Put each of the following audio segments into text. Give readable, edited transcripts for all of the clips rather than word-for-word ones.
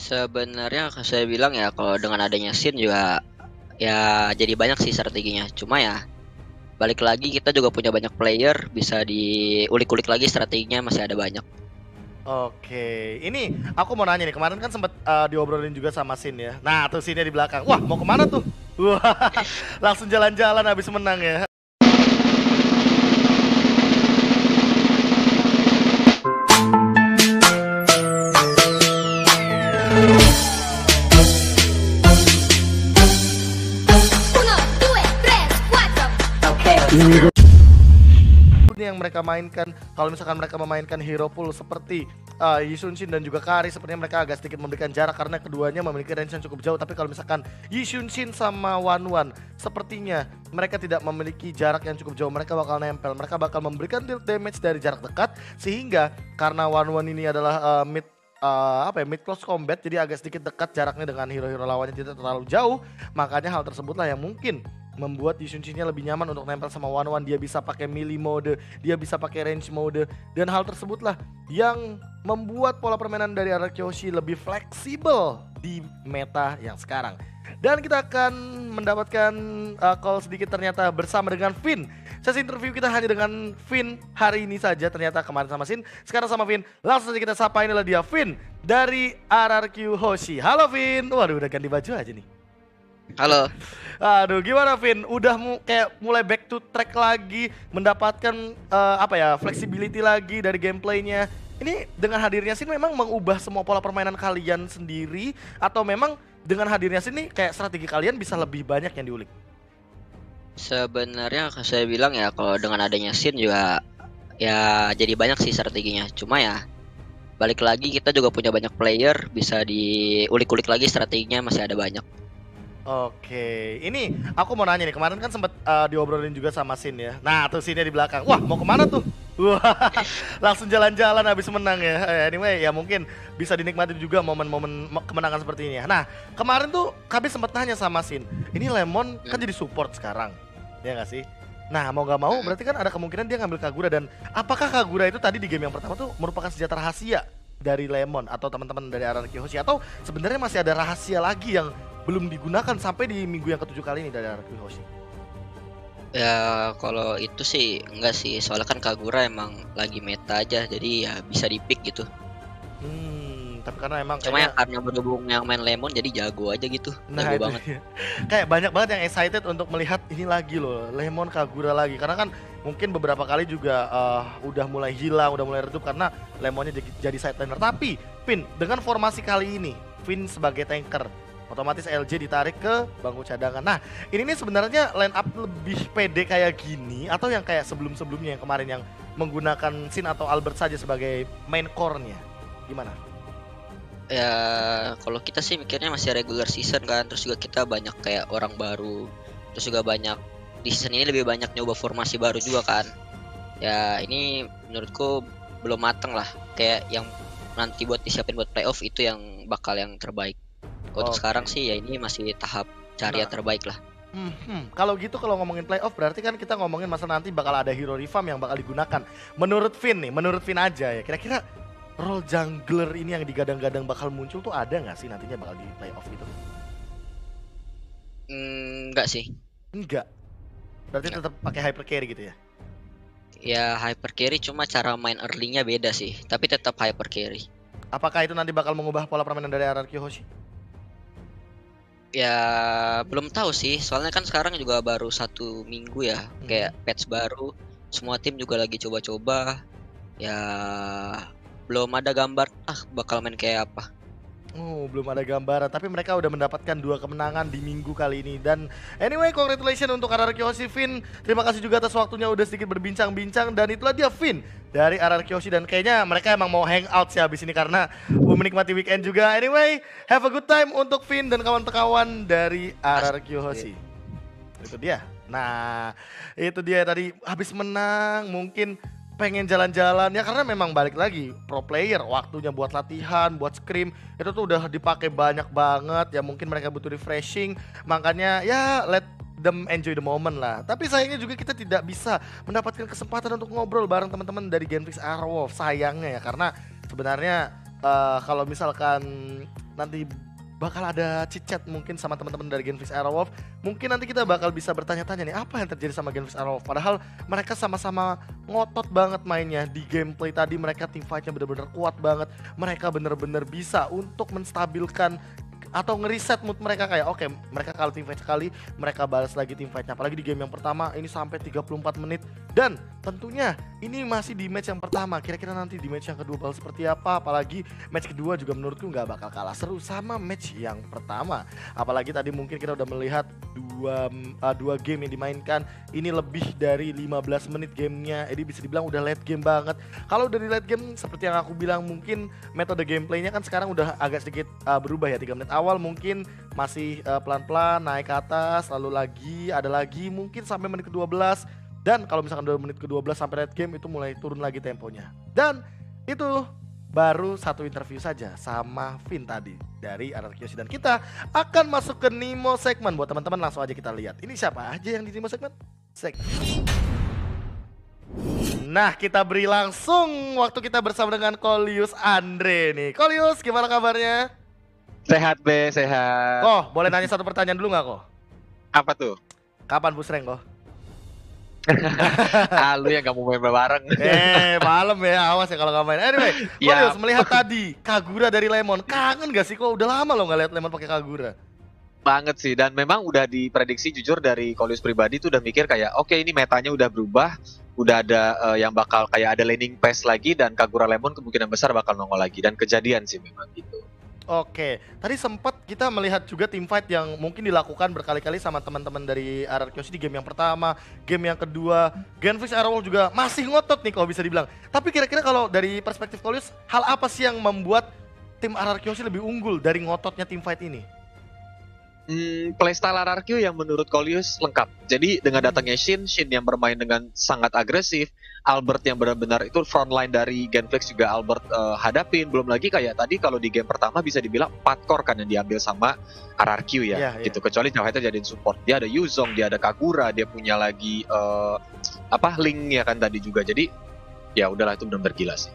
Sebenarnya saya bilang ya kalau dengan adanya Sin juga ya jadi banyak sih strateginya. Cuma ya balik lagi kita juga punya banyak player, bisa diulik-ulik lagi strateginya masih ada banyak. Oke, ini aku mau nanya nih, kemarin kan sempet diobrolin juga sama Sin ya. Nah tuh Sinnya di belakang, wah mau kemana tuh? Wah, langsung jalan-jalan habis menang ya. Uno, due, tres, cuatro. Ini yang mereka mainkan, kalau misalkan mereka memainkan hero pool seperti Yi Sun Shin dan juga Kari, sepertinya mereka agak sedikit memberikan jarak karena keduanya memiliki range yang cukup jauh. Tapi kalau misalkan Yi Sun Shin sama Wan Wan, sepertinya mereka tidak memiliki jarak yang cukup jauh. Mereka bakal nempel, mereka bakal memberikan deal damage dari jarak dekat, sehingga karena Wan Wan ini adalah mid close combat, jadi agak sedikit dekat jaraknya dengan hero-hero lawannya, tidak terlalu jauh. Makanya hal tersebutlah yang mungkin membuat Yi Sun Shin-nya lebih nyaman untuk nempel sama Wan Wan. Dia bisa pakai melee mode, dia bisa pakai range mode, dan hal tersebutlah yang membuat pola permainan dari RRQ Hoshi lebih fleksibel di meta yang sekarang. Dan kita akan mendapatkan call sedikit ternyata bersama dengan Vin. Sesi interview kita hanya dengan Vin hari ini saja, ternyata kemarin sama Sin, sekarang sama Vin. Langsung saja kita sapa, inilah dia Vin dari RRQ Hoshi. Halo Vin, waduh udah ganti baju aja nih. Halo. Aduh, gimana Vin? Udah kayak mulai back to track lagi, mendapatkan flexibility lagi dari gameplaynya. Ini dengan hadirnya Sin memang mengubah semua pola permainan kalian sendiri, atau memang dengan hadirnya Sin nih kayak strategi kalian bisa lebih banyak yang diulik? Sebenarnya saya bilang ya kalau dengan adanya Sin juga ya jadi banyak sih strateginya. Cuma ya balik lagi kita juga punya banyak player, bisa diulik-ulik lagi strateginya masih ada banyak. Oke, ini aku mau nanya nih, kemarin kan sempet diobrolin juga sama Sin ya. Nah tuh Sinnya di belakang, wah mau kemana tuh? Wah, langsung jalan-jalan habis menang ya. Anyway, ya mungkin bisa dinikmati juga momen-momen kemenangan seperti ini ya. Nah kemarin tuh kami sempat nanya sama Sin, ini Lemon kan jadi support sekarang, ya nggak sih? Nah mau gak mau berarti kan ada kemungkinan dia ngambil Kagura, dan apakah Kagura itu tadi di game yang pertama tuh merupakan senjata rahasia dari Lemon atau teman-teman dari RRQ Hoshi, atau sebenarnya masih ada rahasia lagi yang belum digunakan sampai di minggu yang ke-7 kali ini dari RRQ Hoshi? Ya kalau itu sih enggak sih, soalnya kan Kagura emang lagi meta aja, jadi ya bisa di-pick gitu. Tapi karena emang Cuma kayaknya, yang karena berhubung yang main Lemon jadi jago aja gitu, nah jago itu banget. dia. Kayak banyak banget yang excited untuk melihat ini lagi loh, Lemon Kagura lagi. Karena kan mungkin beberapa kali juga udah mulai hilang, udah mulai redup karena Lemonnya jadi side laner. Tapi Vin, dengan formasi kali ini, Vin sebagai tanker, otomatis LJ ditarik ke bangku cadangan. Nah, ini nih sebenarnya line up lebih pede kayak gini, atau yang kayak sebelum-sebelumnya yang kemarin yang menggunakan Sin atau Albert saja sebagai main core-nya? Gimana? Ya kalau kita sih mikirnya masih regular season kan, terus juga kita banyak kayak orang baru, terus juga banyak di season ini lebih banyak nyoba formasi baru juga kan. Ya ini menurutku belum mateng lah, kayak yang nanti buat disiapin buat playoff itu yang bakal yang terbaik. Kalau untuk Oke. sekarang sih ya ini masih tahap cari yang Nah, terbaik lah. Kalau gitu, kalau ngomongin playoff berarti kan kita ngomongin masa nanti bakal ada hero revamp yang bakal digunakan. Menurut Vin nih, menurut Vin aja ya, kira-kira role jungler ini yang digadang-gadang bakal muncul tuh ada nggak sih nantinya bakal di playoff gitu? Enggak sih. Enggak. Berarti Enggak. tetap pakai hyper carry gitu ya? Ya hyper carry cuma cara main early-nya beda sih, tapi tetap hyper carry. Apakah itu nanti bakal mengubah pola permainan dari RRQ Hoshi? Ya belum tahu sih, soalnya kan sekarang juga baru 1 minggu ya, kayak patch baru, semua tim juga lagi coba-coba. Ya belum ada gambar bakal main kayak apa. Oh, belum ada gambaran, tapi mereka udah mendapatkan 2 kemenangan di minggu kali ini. Dan anyway, congratulations untuk RRQ Hoshi, Vin. Terima kasih juga atas waktunya udah sedikit berbincang-bincang. Dan itulah dia Vin dari RRQ Hoshi, dan kayaknya mereka emang mau hangout sih habis ini karena menikmati weekend juga. Anyway, have a good time untuk Vin dan kawan-kawan dari RRQ Hoshi. Itu dia. Nah, itu dia tadi habis menang mungkin pengen jalan-jalan ya, karena memang balik lagi pro player, waktunya buat latihan, buat scrim itu tuh udah dipakai banyak banget ya, mungkin mereka butuh refreshing, makanya ya let them enjoy the moment lah. Tapi sayangnya juga kita tidak bisa mendapatkan kesempatan untuk ngobrol bareng teman-teman dari Genflix Airwolf, sayangnya ya, karena sebenarnya kalau misalkan nanti bakal ada chit-chat mungkin sama teman-teman dari Genfix Aerowolf. Mungkin nanti kita bakal bisa bertanya-tanya nih apa yang terjadi sama Genfix Aerowolf. Padahal mereka sama-sama ngotot banget mainnya. Di gameplay tadi mereka team fight-nya bener-bener kuat banget. Mereka bener-bener bisa untuk menstabilkan atau ngeriset mood mereka, kayak oke, mereka kalah team fight sekali, mereka balas lagi team fightnya. Apalagi di game yang pertama ini sampai 34 menit. Dan tentunya ini masih di match yang pertama. Kira-kira nanti di match yang kedua bakal seperti apa. Apalagi match kedua juga menurutku nggak bakal kalah seru sama match yang pertama. Apalagi tadi mungkin kita udah melihat dua game yang dimainkan. Ini lebih dari 15 menit gamenya. Jadi bisa dibilang udah late game banget. Kalau dari late game seperti yang aku bilang, mungkin metode gameplaynya kan sekarang udah agak sedikit berubah ya. 3 menit awal mungkin masih pelan-pelan naik ke atas, lalu ada lagi mungkin sampai menit ke-12. Dan kalau misalkan udah menit ke-12 sampai late game itu mulai turun lagi temponya. Dan itu baru satu interview saja sama Vin tadi dari RRQC, dan kita akan masuk ke Nemo segmen. Buat teman-teman langsung aja kita lihat. Ini siapa aja yang di Nemo segmen? Nah, kita beri langsung waktu kita bersama dengan Kolius Andre nih. Kolius, gimana kabarnya? Sehat be, sehat. Oh, boleh nanya satu pertanyaan dulu nggak kok? Apa tuh? Kapan pusreng kok? Lu yang gak mau main bareng. Malam ya, awas ya kalau nggak main. Anyway, Ya. Kolius, melihat tadi Kagura dari Lemon, kangen gak sih kok? Udah lama lo nggak lihat Lemon pakai Kagura. Banget sih, dan memang udah diprediksi jujur dari Kolius pribadi tuh udah mikir kayak oke, ini metanya udah berubah. Udah ada yang bakal kayak ada laning pass lagi, dan Kagura Lemon kemungkinan besar bakal nongol lagi. Dan kejadian sih memang gitu. Oke, tadi sempat kita melihat juga team fight yang mungkin dilakukan berkali-kali sama teman-teman dari RRQC di game yang pertama, game yang kedua. Genfix Aerowolf juga masih ngotot nih kalau bisa dibilang. Tapi kira-kira kalau dari perspektif Kolius, hal apa sih yang membuat tim RRQC lebih unggul dari ngototnya team fight ini? Playstyle RRQ yang menurut Kolius lengkap. Jadi dengan datangnya Shin yang bermain dengan sangat agresif, Albert yang benar-benar itu frontline dari Genfix juga Albert hadapin. Belum lagi kayak tadi kalau di game pertama bisa dibilang 4 core kan yang diambil sama RRQ ya, gitu. Kecuali Jawheiter jadiin support. Dia ada Yuzong, dia ada Kagura, dia punya lagi Link ya kan tadi juga. Jadi ya udahlah, itu benar-benar gila sih.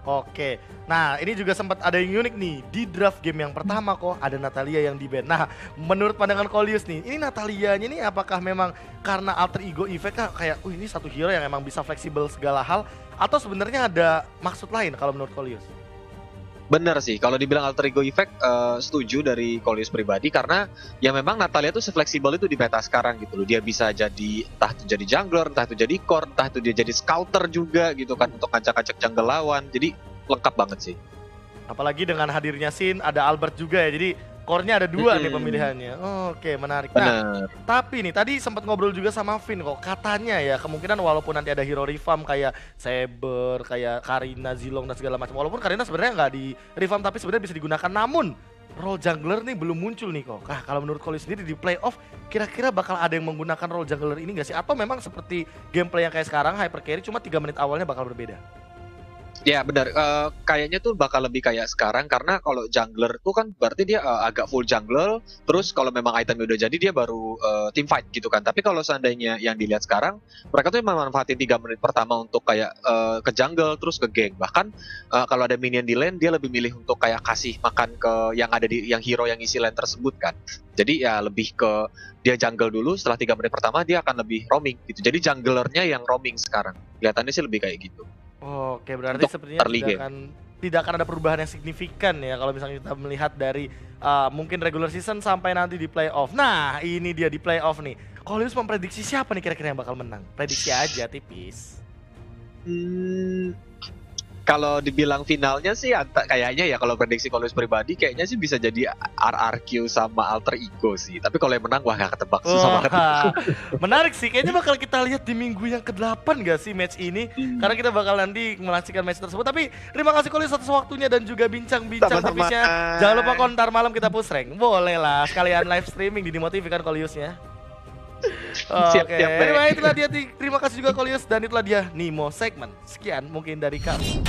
Oke, nah ini juga sempat ada yang unik nih. Di draft game yang pertama kok ada Natalia yang di-ban. Nah, menurut pandangan Kolius nih, ini Natalianya nih apakah memang karena alter ego effect kayak ini satu hero yang emang bisa fleksibel segala hal, atau sebenarnya ada maksud lain kalau menurut Kolius? Bener sih, kalau dibilang alter ego effect setuju dari Kolius pribadi, karena ya memang Natalia tuh sefleksibel itu di meta sekarang gitu loh. Dia bisa jadi entah itu jadi jungler, entah itu jadi core, entah itu dia jadi scouter juga gitu kan untuk ngacak-ngacak jungle lawan. Jadi lengkap banget sih. Apalagi dengan hadirnya Shin, ada Albert juga ya. Jadi core-nya ada 2 nih pemilihannya. Oke, menarik. Nah, tapi nih tadi sempat ngobrol juga sama Vin kok. Katanya ya kemungkinan walaupun nanti ada hero revamp kayak Saber, kayak Karina, Zilong dan segala macam. Walaupun Karina sebenarnya nggak di revamp tapi sebenarnya bisa digunakan. Namun role jungler nih belum muncul nih kok. Nah, kalau menurut Kolius sendiri di playoff kira-kira bakal ada yang menggunakan role jungler ini nggak sih? Atau memang seperti gameplay yang kayak sekarang hyper carry cuma 3 menit awalnya bakal berbeda? Ya benar, kayaknya tuh bakal lebih kayak sekarang, karena kalau jungler tuh kan berarti dia agak full jungler, terus kalau memang itemnya udah jadi dia baru team fight gitu kan. Tapi kalau seandainya yang dilihat sekarang, mereka tuh memang manfaatin 3 menit pertama untuk kayak ke jungle terus ke gank. Bahkan kalau ada minion di lane, dia lebih milih untuk kayak kasih makan ke yang ada di yang hero yang isi lane tersebut kan. Jadi ya lebih ke dia jungle dulu, setelah 3 menit pertama dia akan lebih roaming gitu. Jadi junglernya yang roaming sekarang. Kelihatannya sih lebih kayak gitu. Oke, berarti Untuk sepertinya early tidak akan ada perubahan yang signifikan ya kalau misalnya kita melihat dari mungkin regular season sampai nanti di playoff. Nah, ini dia di playoff nih. Kolius memprediksi siapa nih kira-kira yang bakal menang? Prediksi aja tipis. Kalau dibilang finalnya sih kayaknya ya kalau prediksi Kolius pribadi kayaknya sih bisa jadi RRQ sama Alter Ego sih. Tapi kalau yang menang wah gak ketebak, susah banget. Menarik sih, kayaknya bakal kita lihat di minggu yang ke-8 gak sih match ini? Karena kita bakal nanti menyaksikan match tersebut. Tapi terima kasih Kolius atas waktunya dan juga bincang-bincang tipisnya. Jangan lupa kontar malam kita push rank. Boleh lah, sekalian live streaming di Nemo TV kan Koliusnya. Siap, Anyway, itulah dia. Terima kasih juga Kolius, dan itulah dia Nemo segmen. Sekian mungkin dari kami.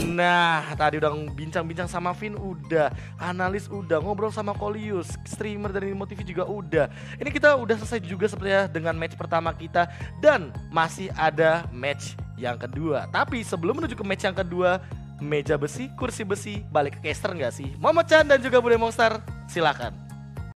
Nah, tadi udah bincang-bincang sama Vin, udah analis, udah ngobrol sama Kolius, streamer dari Nemo TV juga udah. Ini kita udah selesai juga sepertinya dengan match pertama kita, dan masih ada match yang kedua. Tapi sebelum menuju ke match yang kedua, meja besi, kursi besi, balik ke caster nggak sih? Momo-chan dan juga Bude Monster, silakan.